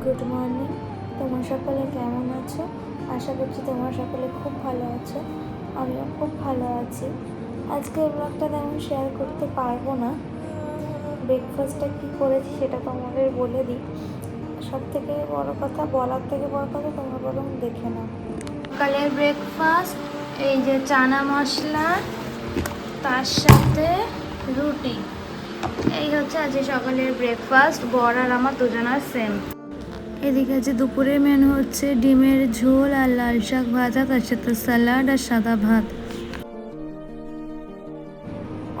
Good morning. তোমরা সকলে কেমন আছো? আশা করছি তোমরা সকলে খুব ভালো আছো। আমিও খুব ভালো আছি। আজকে ব্লগটা তেমন শেয়ার করতে পারবো না। ব্রেকফাস্টটা কী করেছি সেটা তোমাদের বলে দিই। সব থেকে বড় কথা, বলার থেকে বড় কথা তোমরা বরং দেখে নাও। সকালের ব্রেকফাস্ট এই যে চানা মশলা, তার সাথে রুটি। এই হচ্ছে আজকে সকালের ব্রেকফাস্ট। বর আর আমার দুজনের সেম। এদিকে আছে দুপুরের মেনু হচ্ছে ডিমের ঝোল আর লাল শাক ভাজা, তার সাথে স্যালাড আর সাদা ভাত।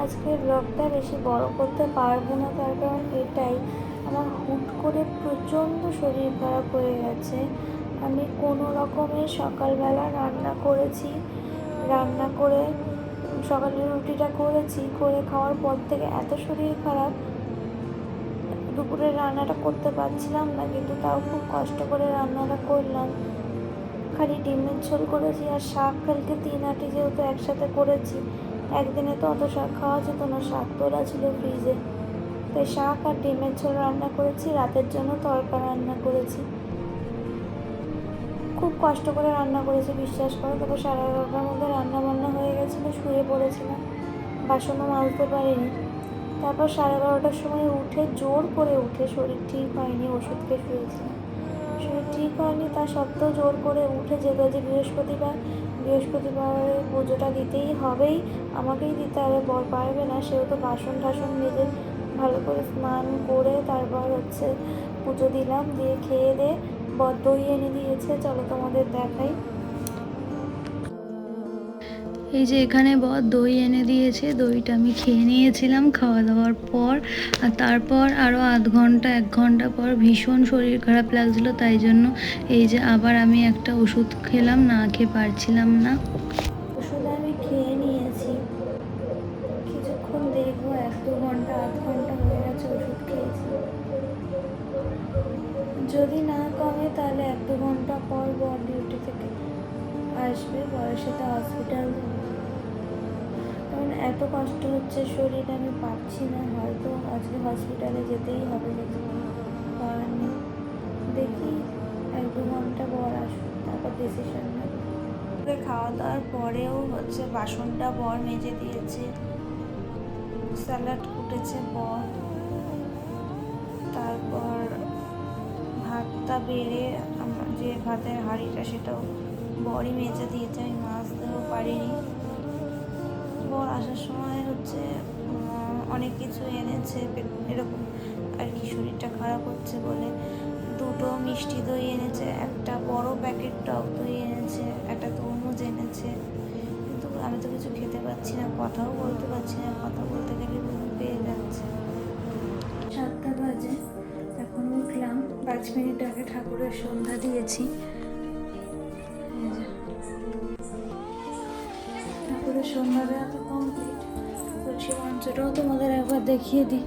আজকের ব্লগটা বেশি বড় করতে পারবো না, তার কারণ এটাই, আমার হুট করে প্রচণ্ড শরীর খারাপ হয়ে গেছে। আমি কোনো রকমে সকালবেলা রান্না করে সকালের রুটিটা করে খাওয়ার পর থেকে এত শরীর খারাপ, দুপুরের রান্নাটা করতে পারছিলাম না, কিন্তু তাও খুব কষ্ট করে রান্নাটা করলাম। খালি ডিমের ঝোল করেছি আর শাক কালকে 3 আটি যেহেতু একসাথে করেছি, একদিনে তো অত শাক খাওয়া যেত না, শাক তোলা ছিল ফ্রিজে, তাই শাক আর ডিমের ঝোল রান্না করেছি। রাতের জন্য তড়কা রান্না করেছি, খুব কষ্ট করে রান্না করেছি, বিশ্বাস করো। তারপর 11:30টার মধ্যে রান্না বান্না হয়ে গেছিলো, শুয়ে পড়েছিলাম, বাসনও মাজতে পারিনি। তারপর 12:30টার সময় জোর করে উঠে, শরীর ঠিক হয়নি, ওষুধ খেয়ে শুয়েছিলাম, শরীর ঠিক হয়নি, তা সত্ত্বেও জোর করে উঠে, যেহেতু আজ বৃহস্পতিবারে পুজোটা দিতেই হবেই, আমাকেই দিতে হবে, বর পারবে না, সেহেতু বাসন টাসন মেজে ভালো করে স্নান করে তারপর পুজো দিলাম। দিয়ে খেয়ে দিয়ে বর দই এনে দিয়েছে, চলো তোমাদের দেখাই। এই যে এখানে বর দই এনে দিয়েছে, দইটা আমি খেয়ে নিয়েছিলাম খাওয়া দাওয়ার পর। আর তারপর আরও 1 ঘন্টা পর ভীষণ শরীর খারাপ লাগছিল, তাই জন্য এই যে আবার আমি একটা ওষুধ খেলাম, না খেয়ে পারছিলাম না। ওষুধ আমি খেয়ে নিয়েছি, কিছুক্ষণ দেখবো, 1-2 ঘন্টা 8 ঘন্টা হয়ে গেছে ওষুধ খেয়েছি। যদি না কমে তাহলে 1-2 ঘন্টা পর বর ডিউটি থেকে আসবে, বরের সাথে হসপিটাল। কারণ এত কষ্ট হচ্ছে শরীর, আমি পারছি না, হয়তো আজকে হসপিটালে যেতেই হবে, কারণ দেখি 1-2 ঘন্টা বর আসুক, তারপর ডিসিশন নেব। খাওয়া দাওয়ার পরেও বাসনটা বর মেজে দিয়েছে, স্যালাড কুটেছে বর, তারপর ভাতটা বেড়ে আমার যে ভাতের হাঁড়িটা সেটাও বরই মেজে দিয়েছে, আমি মাজতেও পারিনি। বর আসার সময় অনেক কিছু এনেছে, এরকম আর কি, শরীরটা খারাপ হচ্ছে বলে 2টো মিষ্টি দই এনেছে, একটা বড় প্যাকেট টক দই এনেছে, একটা তরমুজ এনেছে, কিন্তু আমি তো কিছু খেতে পাচ্ছি না, কথাও বলতে পারছি না, কথা বলতে গেলে পেয়ে যাচ্ছে। 7টা বাজে, এখন উঠলাম, 5 মিনিট আগে ঠাকুরের সন্ধ্যা দিয়েছি। ঠাকুরের সন্ধ্যা দেওয়া তো কমপ্লিট, তুলসী মঞ্চটাও তোমাদের একবার দেখিয়ে দিই।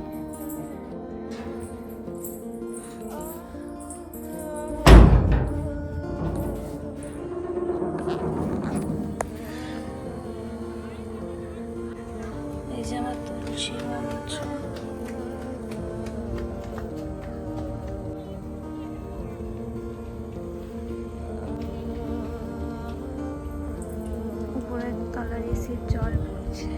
এই যে আমার তুলসী মঞ্চ, উপরের তলার এসির জল পড়ছে।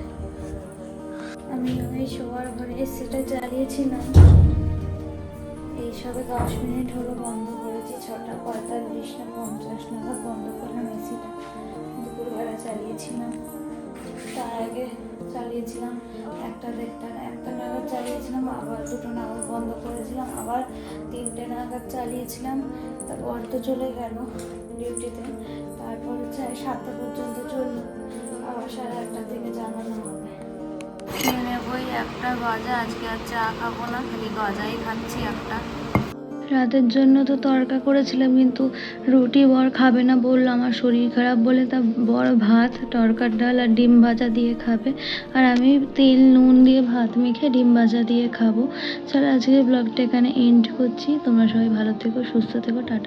আমি ওই শোয়ার ঘরে এসিটা জ্বালিয়েছিলাম, এই সবে 10 মিনিট হলো বন্ধ করেছি, 6:45 না 50 নাগাদ বন্ধ করলাম এসিটা। দুপুরবেলা চালিয়েছিলাম, তার আগে চালিয়েছিলাম 1টা নাগাদ চালিয়েছিলাম, আবার 2টো নাগাদ বন্ধ করেছিলাম, আবার 3টে নাগাদ চালিয়েছিলাম। তারপর তো চলে গেল ডিউটিতে, তারপর 7টা পর্যন্ত চললো, আবার 8:30 থেকে জানানো হবে। খেয়ে নেবই, 1টা বাজে, আজকে আর চা খাবো না, খালি গজাই খাচ্ছি একটা। রাতের জন্য তো তড়কা করেছিলাম, কিন্তু রুটি বর খাবে না বললো, আমার শরীর খারাপ বলে, তা বর ভাত, তড়কার ডাল আর ডিম ভাজা দিয়ে খাবে, আর আমি তেল নুন দিয়ে ভাত মেখে ডিম ভাজা দিয়ে খাবো। চলো আজকের ব্লগটা এখানে এন্ড করছি, তোমরা সবাই ভালো থেকো, সুস্থ থেকো, টাটা।